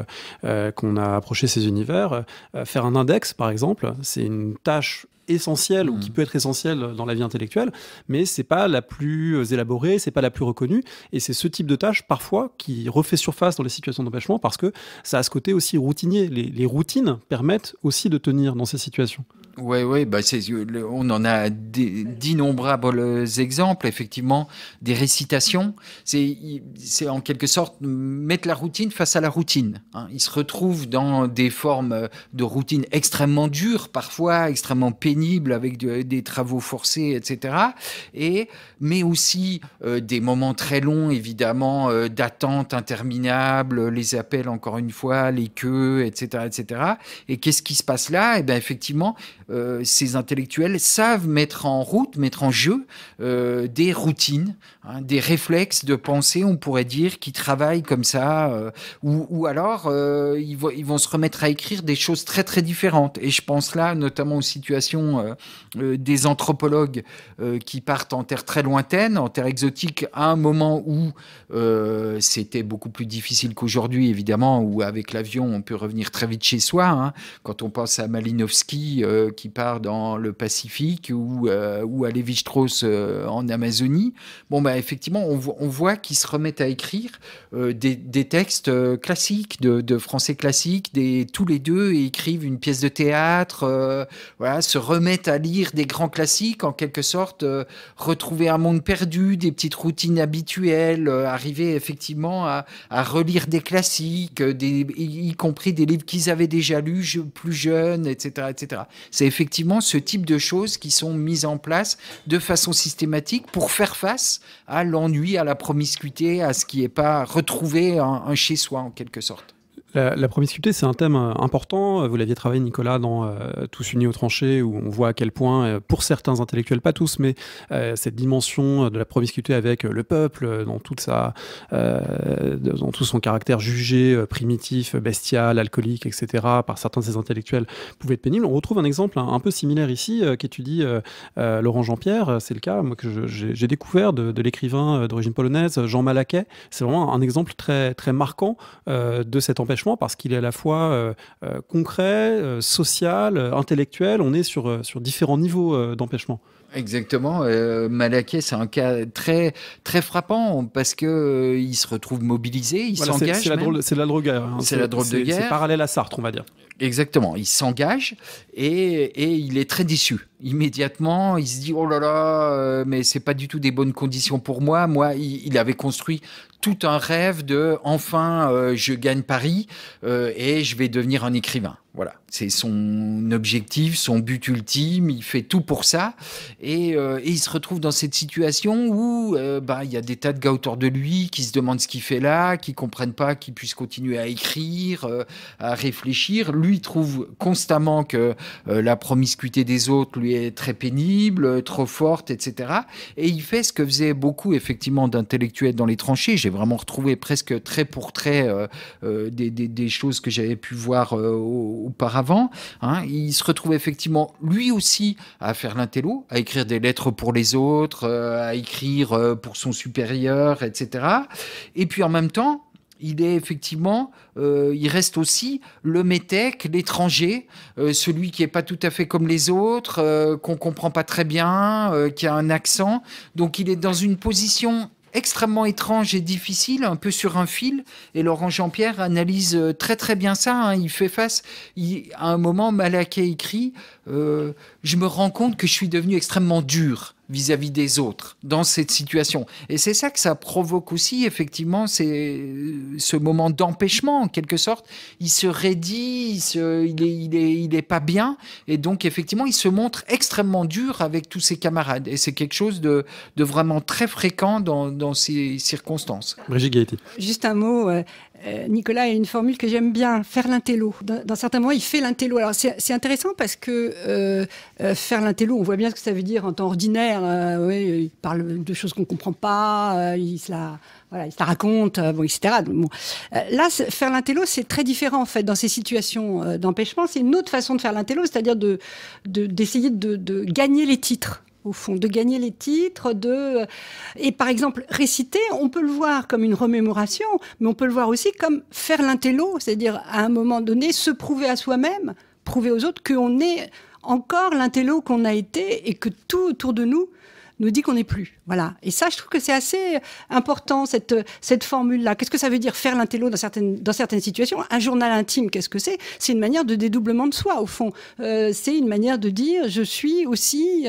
qu'on a approché ces univers, faire un index, par exemple, c'est une tâche essentielle ou qui peut être essentielle dans la vie intellectuelle, mais c'est pas la plus élaborée, c'est pas la plus reconnue, et c'est ce type de tâche parfois qui refait surface dans les situations d'empêchement parce que ça a ce côté aussi routinier. Les routines permettent aussi de tenir dans ces situations. Oui, on en a d'innombrables exemples, effectivement, des récitations. C'est en quelque sorte mettre la routine face à la routine. Il se retrouve dans des formes de routine extrêmement dures, parfois extrêmement pénibles, avec des travaux forcés, etc. Mais aussi des moments très longs, évidemment, d'attente interminable, les appels, encore une fois, les queues, etc., etc. Et qu'est-ce qui se passe là? Eh bien, effectivement, ces intellectuels savent mettre en jeu des routines, des réflexes de pensée, on pourrait dire, qui travaillent comme ça, ou alors ils vont se remettre à écrire des choses très très différentes. Et je pense là notamment aux situations des anthropologues qui partent en terre très lointaine, en terre exotique, à un moment où c'était beaucoup plus difficile qu'aujourd'hui, évidemment, où avec l'avion on peut revenir très vite chez soi. Quand on pense à Malinowski qui part dans le Pacifique ou à Lévi-Strauss en Amazonie, effectivement, on voit qu'ils se remettent à écrire des textes classiques, de français classique, tous les deux écrivent une pièce de théâtre, se remettent à lire des grands classiques, en quelque sorte, retrouver un monde perdu, des petites routines habituelles, arriver effectivement à relire des classiques, y compris des livres qu'ils avaient déjà lus plus jeunes, etc., etc. C'est effectivement ce type de choses qui sont mises en place de façon systématique pour faire face à l'ennui, à la promiscuité, à ce qui n'est pas retrouver un chez-soi en quelque sorte. La promiscuité, c'est un thème important. Vous l'aviez travaillé, Nicolas, dans Tous unis aux tranchées, où on voit à quel point, pour certains intellectuels, pas tous, mais cette dimension de la promiscuité avec le peuple, dans tout son caractère jugé, primitif, bestial, alcoolique, etc., par certains de ces intellectuels, pouvait être pénible. On retrouve un exemple un peu similaire ici, qu'étudie Laurent Jean-Pierre. C'est le cas, moi, que j'ai découvert de l'écrivain d'origine polonaise, Jean Malaquais. C'est vraiment un exemple très, très marquant de cet empêchement, parce qu'il est à la fois concret, social, intellectuel. On est sur différents niveaux d'empêchement. Exactement. Malaquais, c'est un cas très, très frappant parce qu'il se retrouve mobilisé, il s'engage. C'est la drôle de guerre. C'est la drôle de guerre. C'est parallèle à Sartre, on va dire. Exactement. Il s'engage et il est très déçu. Immédiatement, il se dit « Oh là là, mais c'est pas du tout des bonnes conditions pour moi. » Moi, il avait construit tout un rêve de « Enfin, je gagne Paris et je vais devenir un écrivain. » Voilà, c'est son objectif, son but ultime, il fait tout pour ça. Et il se retrouve dans cette situation où il y a des tas de gars autour de lui qui se demandent ce qu'il fait là, qui ne comprennent pas qu'il puisse continuer à écrire, à réfléchir. Lui, il trouve constamment que la promiscuité des autres lui est très pénible, trop forte, etc. Et il fait ce que faisaient beaucoup, effectivement, d'intellectuels dans les tranchées. J'ai vraiment retrouvé presque trait pour trait des choses que j'avais pu voir auparavant. Il se retrouve effectivement, lui aussi, à faire l'intello, à écrire des lettres pour les autres, à écrire pour son supérieur, etc. Et puis en même temps, il est effectivement, il reste aussi le métèque, l'étranger, celui qui n'est pas tout à fait comme les autres, qu'on ne comprend pas très bien, qui a un accent. Donc il est dans une position extrêmement étrange et difficile, un peu sur un fil. Et Laurent Jean-Pierre analyse très très bien ça. Il fait face. À un moment, Malaquais écrit je me rends compte que je suis devenu extrêmement dur vis-à-vis des autres dans cette situation. Et c'est ça que ça provoque aussi, effectivement, c'est ce moment d'empêchement, en quelque sorte. Il se raidit, il est pas bien, et donc, effectivement, il se montre extrêmement dur avec tous ses camarades. Et c'est quelque chose de vraiment très fréquent dans ces circonstances. Brigitte Gaëty. Juste un mot. Nicolas a une formule que j'aime bien, faire l'intello. Dans certains moments, il fait l'intello. Alors, c'est intéressant parce que faire l'intello, on voit bien ce que ça veut dire en temps ordinaire. Il parle de choses qu'on ne comprend pas, il se la raconte, etc. Bon. Là, faire l'intello, c'est très différent, en fait, dans ces situations d'empêchement. C'est une autre façon de faire l'intello, c'est-à-dire d'essayer de gagner les titres. Au fond, de gagner les titres, et par exemple, réciter, on peut le voir comme une remémoration, mais on peut le voir aussi comme faire l'intello, c'est-à-dire à un moment donné, se prouver à soi-même, prouver aux autres qu'on est encore l'intello qu'on a été et que tout autour de nous dit qu'on n'est plus. Voilà. Et ça, je trouve que c'est assez important, cette formule-là. Qu'est-ce que ça veut dire faire l'intello dans certaines situations? Un journal intime, qu'est-ce que c'est? C'est une manière de dédoublement de soi, au fond. C'est une manière de dire, je suis aussi,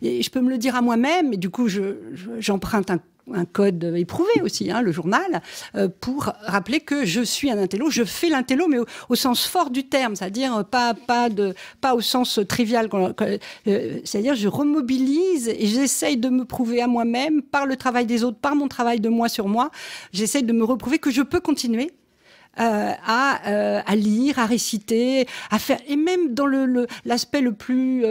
et je peux me le dire à moi-même, et du coup, j'emprunte un code éprouvé aussi, le journal, pour rappeler que je suis un intello, je fais l'intello, mais au sens fort du terme, c'est-à-dire pas au sens trivial, c'est-à-dire je remobilise et j'essaye de me prouver à moi-même, par le travail des autres, par mon travail de moi sur moi, j'essaye de me reprouver que je peux continuer à lire, à réciter, à faire, et même dans l'aspect le plus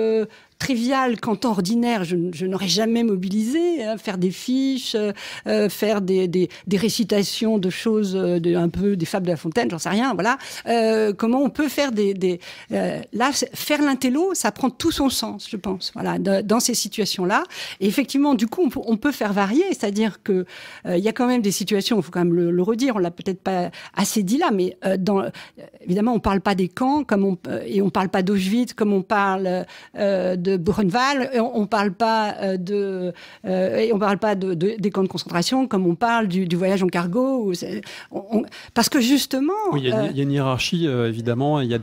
trivial qu'en temps ordinaire je n'aurais jamais mobilisé, faire des fiches, faire des récitations de choses, un peu des fables de La Fontaine, j'en sais rien, voilà. Comment on peut faire là, faire l'intello, ça prend tout son sens, je pense, voilà, dans ces situations-là. Et effectivement, du coup, on peut faire varier, c'est-à-dire que il y a quand même des situations, il faut quand même le redire, on l'a peut-être pas assez dit là, mais évidemment, on parle pas des camps, et on parle pas d'Auschwitz, comme on parle de Buchenwald, on parle pas des camps de concentration, comme on parle du voyage en cargo, parce que justement, oui, il y a une hiérarchie, évidemment, il y a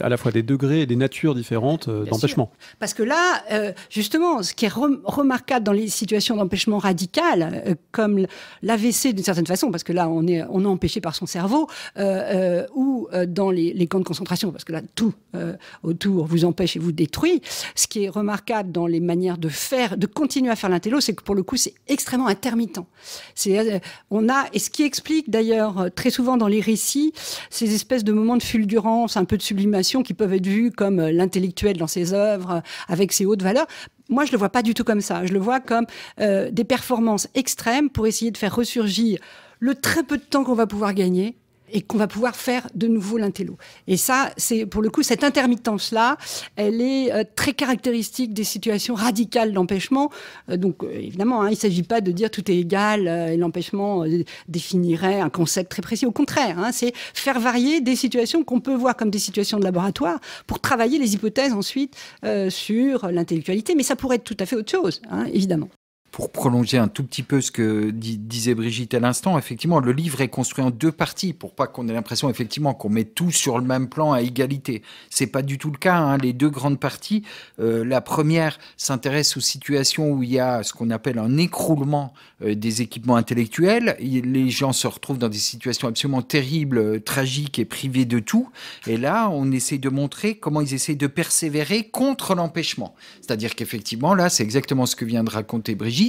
à la fois des degrés et des natures différentes d'empêchement. Parce que là, justement, ce qui est remarquable dans les situations d'empêchement radical, comme l'AVC d'une certaine façon, parce que là on est empêché par son cerveau, ou dans les camps de concentration, parce que là, tout autour vous empêche et vous détruit. Ce qui est remarquable dans les manières de continuer à faire l'intello, c'est que pour le coup, c'est extrêmement intermittent. Et ce qui explique d'ailleurs très souvent dans les récits ces espèces de moments de fulgurance, un peu de sublimation qui peuvent être vus comme l'intellectuel dans ses œuvres, avec ses hautes valeurs. Moi, je le vois pas du tout comme ça. Je le vois comme des performances extrêmes pour essayer de faire ressurgir le très peu de temps qu'on va pouvoir gagner et qu'on va pouvoir faire de nouveau l'intello. Et ça, c'est pour le coup, cette intermittence-là, elle est très caractéristique des situations radicales d'empêchement. Donc, évidemment, il ne s'agit pas de dire tout est égal et l'empêchement définirait un concept très précis. Au contraire, c'est faire varier des situations qu'on peut voir comme des situations de laboratoire pour travailler les hypothèses ensuite sur l'intellectualité. Mais ça pourrait être tout à fait autre chose, évidemment. Pour prolonger un tout petit peu ce que disait Brigitte à l'instant, effectivement, le livre est construit en 2 parties pour pas qu'on ait l'impression effectivement qu'on met tout sur le même plan à égalité. C'est pas du tout le cas. Les 2 grandes parties, la première s'intéresse aux situations où il y a ce qu'on appelle un écroulement des équipements intellectuels. Les gens se retrouvent dans des situations absolument terribles, tragiques et privés de tout. Et là, on essaie de montrer comment ils essaient de persévérer contre l'empêchement. C'est-à-dire qu'effectivement, là, c'est exactement ce que vient de raconter Brigitte.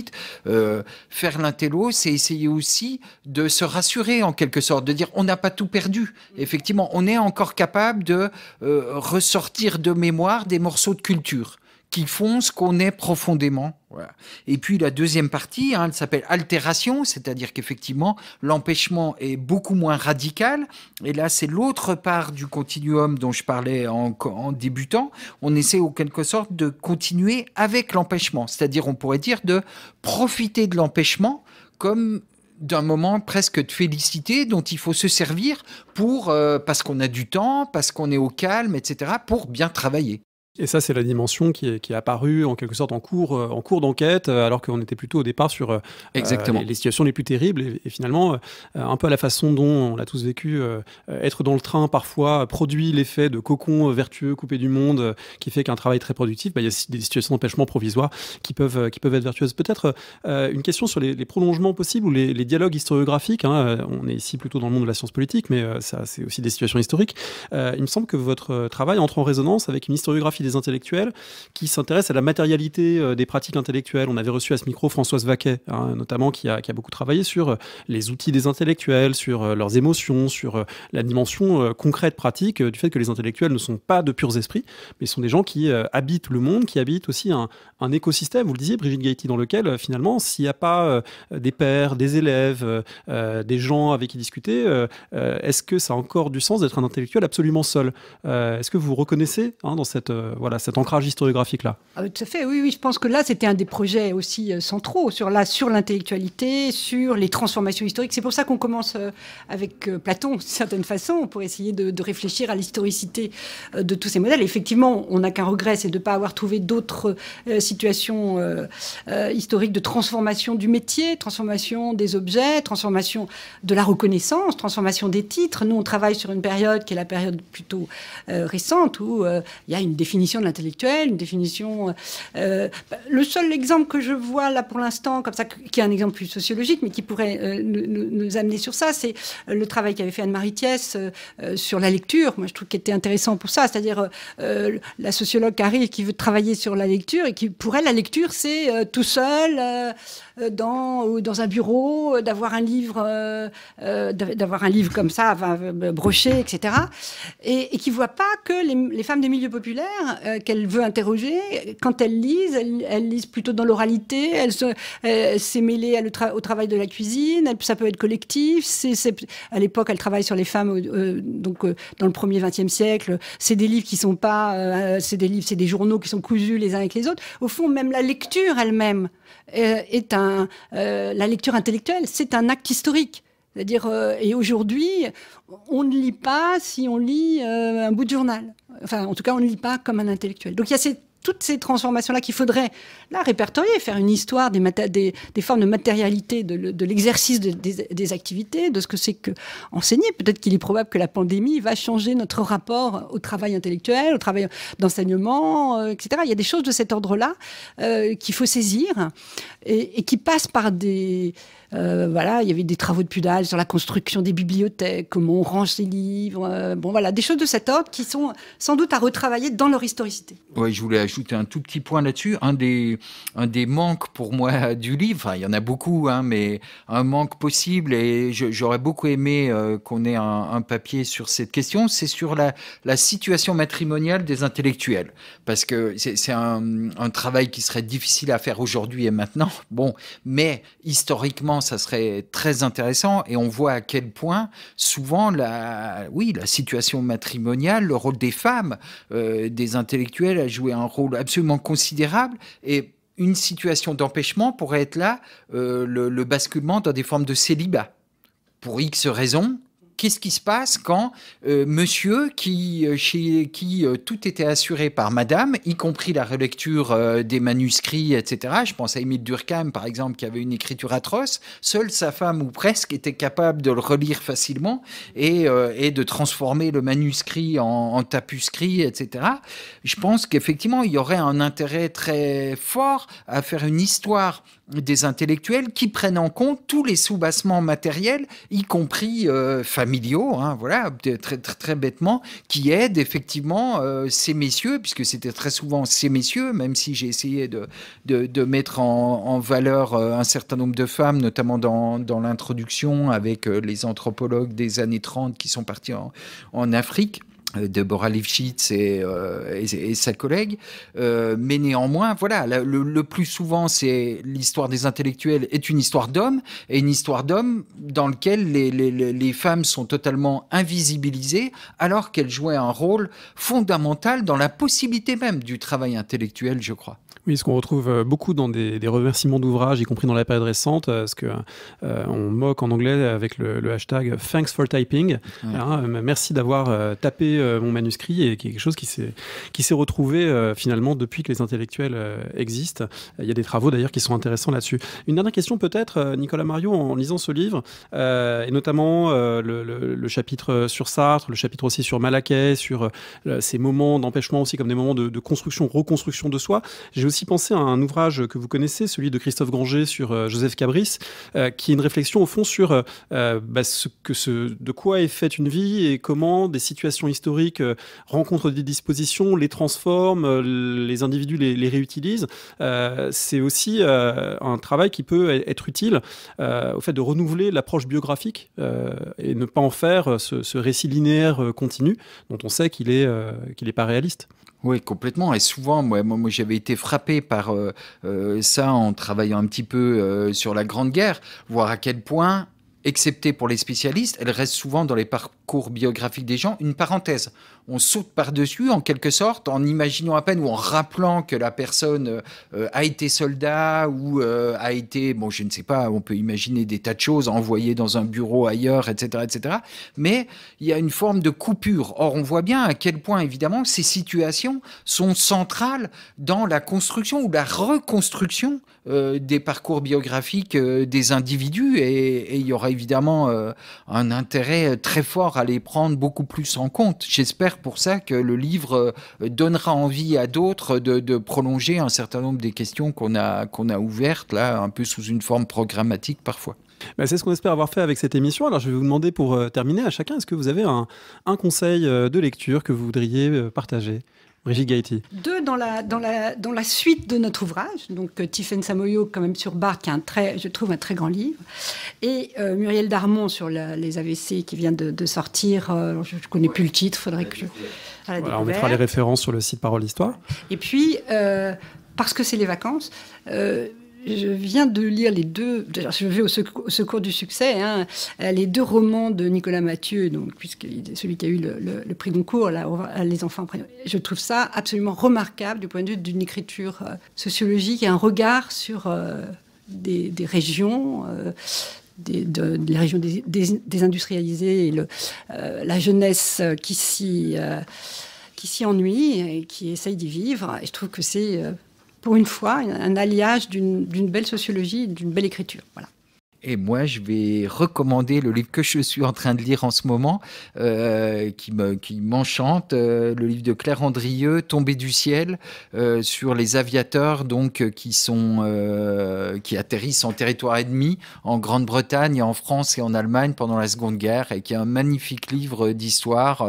Faire l'intello, c'est essayer aussi de se rassurer en quelque sorte, de dire on n'a pas tout perdu. Effectivement, on est encore capable de ressortir de mémoire des morceaux de culture qui font ce qu'on est profondément. Voilà. Et puis la deuxième partie, elle s'appelle altération, c'est-à-dire qu'effectivement, l'empêchement est beaucoup moins radical. Et là, c'est l'autre part du continuum dont je parlais en débutant. On essaie en quelque sorte de continuer avec l'empêchement, c'est-à-dire on pourrait dire de profiter de l'empêchement comme d'un moment presque de félicité dont il faut se servir pour, parce qu'on a du temps, parce qu'on est au calme, etc., pour bien travailler. Et ça, c'est la dimension qui est apparue en quelque sorte en cours d'enquête, alors qu'on était plutôt au départ sur les situations les plus terribles. Et finalement, un peu à la façon dont on l'a tous vécu, être dans le train parfois produit l'effet de cocon vertueux coupé du monde, qui fait qu'un travail très productif, il y a des situations d'empêchement provisoires qui peuvent être vertueuses. Peut-être une question sur les prolongements possibles ou les dialogues historiographiques. On est ici plutôt dans le monde de la science politique, mais ça, c'est aussi des situations historiques. Il me semble que votre travail entre en résonance avec une historiographie des intellectuels qui s'intéresse à la matérialité des pratiques intellectuelles. On avait reçu à ce micro Françoise Vaquet, notamment, qui a beaucoup travaillé sur les outils des intellectuels, sur leurs émotions, sur la dimension concrète, pratique, du fait que les intellectuels ne sont pas de purs esprits, mais sont des gens qui habitent le monde, qui habitent aussi un écosystème, vous le disiez, Brigitte Gaëty, dans lequel, finalement, s'il n'y a pas des pairs, des élèves, des gens avec qui discuter, est-ce que ça a encore du sens d'être un intellectuel absolument seul ? Est-ce que vous reconnaissez dans cet ancrage historiographique-là ? Tout à fait, oui, je pense que là, c'était un des projets aussi centraux sur l'intellectualité, sur les transformations historiques. C'est pour ça qu'on commence avec Platon, d'une certaine façon, pour essayer de réfléchir à l'historicité de tous ces modèles. Et effectivement, on n'a qu'un regret, c'est de ne pas avoir trouvé d'autres situations historiques de transformation du métier, transformation des objets, transformation de la reconnaissance, transformation des titres. Nous, on travaille sur une période qui est la période plutôt récente, où il y a une définition de l'intellectuel, une définition... le seul exemple que je vois là pour l'instant, comme ça, qui est un exemple plus sociologique, mais qui pourrait nous amener sur ça, c'est le travail qu'avait fait Anne-Marie Thiès sur la lecture. Moi, je trouve qu'il était intéressant pour ça, c'est-à-dire la sociologue qui arrive, qui veut travailler sur la lecture, et qui, pour elle, la lecture, c'est tout seul, dans un bureau, d'avoir un livre comme ça, broché, etc. Et qui ne voit pas que les femmes des milieux populaires qu'elle veut interroger, quand elles lisent plutôt dans l'oralité, s'est mêlée au travail de la cuisine, ça peut être collectif, à l'époque elle travaille sur les femmes dans le premier XXe siècle, c'est des livres qui sont pas, c'est des journaux qui sont cousus les uns avec les autres. Au fond, même la lecture elle-même la lecture intellectuelle, c'est un acte historique. C'est-à-dire, et aujourd'hui, on ne lit pas si on lit un bout de journal. Enfin, en tout cas, on ne lit pas comme un intellectuel. Donc, il y a toutes ces transformations-là qu'il faudrait là répertorier, faire une histoire des formes de matérialité de l'exercice des activités, de ce que c'est que enseigner. Peut-être qu'il est probable que la pandémie va changer notre rapport au travail intellectuel, au travail d'enseignement, etc. Il y a des choses de cet ordre-là qu'il faut saisir et qui passent par des... voilà, il y avait des travaux de Pudal sur la construction des bibliothèques, comment on range ses livres, bon voilà, des choses de cet ordre qui sont sans doute à retravailler dans leur historicité. Oui, je voulais ajouter un tout petit point là-dessus. Un des manques pour moi du livre, enfin, il y en a beaucoup, hein, mais un manque possible, et j'aurais beaucoup aimé qu'on ait un papier sur cette question, c'est sur la situation matrimoniale des intellectuels. Parce que c'est un travail qui serait difficile à faire aujourd'hui et maintenant, bon, mais historiquement, ça serait très intéressant, et on voit à quel point souvent la situation matrimoniale, le rôle des femmes, des intellectuels a joué un rôle absolument considérable, et une situation d'empêchement pourrait être là, le basculement dans des formes de célibat. Pour X raisons, qu'est-ce qui se passe quand monsieur, chez qui tout était assuré par madame, y compris la relecture des manuscrits, etc. Je pense à Émile Durkheim, par exemple, qui avait une écriture atroce. Seule sa femme, ou presque, était capable de le relire facilement et de transformer le manuscrit en tapuscrit, etc. Je pense qu'effectivement, il y aurait un intérêt très fort à faire une histoire des intellectuels qui prennent en compte tous les soubassements matériels, y compris familiaux, hein, voilà, très, très, très bêtement, qui aident effectivement ces messieurs, puisque c'était très souvent ces messieurs, même si j'ai essayé de mettre en valeur un certain nombre de femmes, notamment dans l'introduction avec les anthropologues des années 30 qui sont partis en Afrique. Deborah Lifshitz et sa collègue, mais néanmoins, voilà, le plus souvent, c'est l'histoire des intellectuels est une histoire d'hommes, et une histoire d'hommes dans laquelle les femmes sont totalement invisibilisées, alors qu'elles jouaient un rôle fondamental dans la possibilité même du travail intellectuel, je crois. Oui, ce qu'on retrouve beaucoup dans des remerciements d'ouvrages, y compris dans la période récente, ce que on moque en anglais avec le hashtag Thanks for typing. Ouais. Hein, merci d'avoir tapé mon manuscrit, et quelque chose qui s'est retrouvé finalement depuis que les intellectuels existent. Il y a des travaux d'ailleurs qui sont intéressants là-dessus. Une dernière question peut-être, Nicolas Mariot, en lisant ce livre, et notamment le chapitre sur Sartre, le chapitre aussi sur Malaquais, sur ces moments d'empêchement aussi comme des moments de construction, reconstruction de soi. J'ai aussi pensé à un ouvrage que vous connaissez, celui de Christophe Granger sur Joseph Cabris, qui est une réflexion au fond sur de quoi est faite une vie et comment des situations historiques rencontrent des dispositions, les transforment, les individus les réutilisent. C'est aussi un travail qui peut être utile au fait de renouveler l'approche biographique et ne pas en faire ce récit linéaire continu dont on sait qu'il est pas réaliste. Oui, complètement. Et souvent, moi j'avais été frappé par ça en travaillant un petit peu sur la Grande Guerre, voir à quel point, excepté pour les spécialistes, elle reste souvent dans les parcours biographiques des gens une parenthèse. On saute par-dessus, en quelque sorte, en imaginant à peine ou en rappelant que la personne a été soldat ou a été, bon, je ne sais pas, on peut imaginer des tas de choses, envoyées dans un bureau ailleurs, etc., etc. Mais il y a une forme de coupure. Or, on voit bien à quel point, évidemment, ces situations sont centrales dans la construction ou la reconstruction des parcours biographiques des individus, et il y aura évidemment un intérêt très fort à les prendre beaucoup plus en compte. J'espère pour ça que le livre donnera envie à d'autres de prolonger un certain nombre des questions qu'on a ouvertes, là, un peu sous une forme programmatique parfois. Ben, c'est ce qu'on espère avoir fait avec cette émission. Alors je vais vous demander pour terminer à chacun, est-ce que vous avez un conseil de lecture que vous voudriez partager ? Brigitte Gaëty. Deux dans la suite de notre ouvrage, donc Tiffaine Samoyo quand même sur Barthes, qui est je trouve un très grand livre, et Muriel Darmon sur les AVC qui vient de sortir. Je ne connais plus le titre, il faudrait que je... Voilà, on mettra les références sur le site Parole d'Histoire. Et puis, parce que c'est les vacances... je viens de lire les deux, je vais au secours du succès, hein, les deux romans de Nicolas Mathieu, donc, puisque celui qui a eu le prix Goncourt, là, Les enfants. Je trouve ça absolument remarquable du point de vue d'une écriture sociologique et un regard sur des régions. Les régions désindustrialisées et la jeunesse qui s'y qui s'y ennuient et qui essayent d'y vivre. Et je trouve que c'est, pour une fois, un alliage d'une belle sociologie, d'une belle écriture. Voilà. Et moi, je vais recommander le livre que je suis en train de lire en ce moment, qui m'enchante, le livre de Claire Andrieux, Tombé du ciel, sur les aviateurs donc qui atterrissent en territoire ennemi en Grande-Bretagne, en France et en Allemagne pendant la Seconde Guerre, et qui est un magnifique livre d'histoire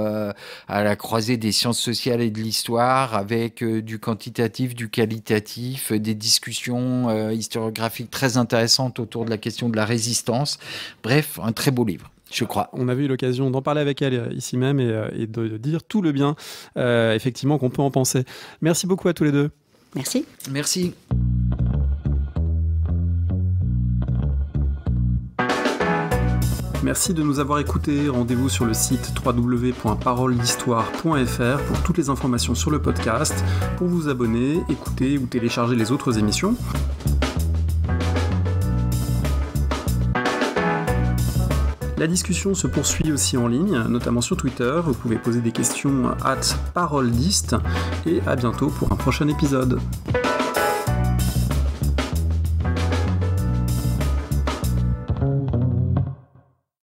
à la croisée des sciences sociales et de l'histoire, avec du quantitatif, du qualitatif, des discussions historiographiques très intéressantes autour de la question de la résistance. Bref, un très beau livre, je crois. On avait eu l'occasion d'en parler avec elle ici même et de dire tout le bien, effectivement, qu'on peut en penser. Merci beaucoup à tous les deux. Merci. Merci. Merci de nous avoir écoutés. Rendez-vous sur le site www.paroledhistoire.fr pour toutes les informations sur le podcast, pour vous abonner, écouter ou télécharger les autres émissions. La discussion se poursuit aussi en ligne, notamment sur Twitter. Vous pouvez poser des questions @paroledist et à bientôt pour un prochain épisode.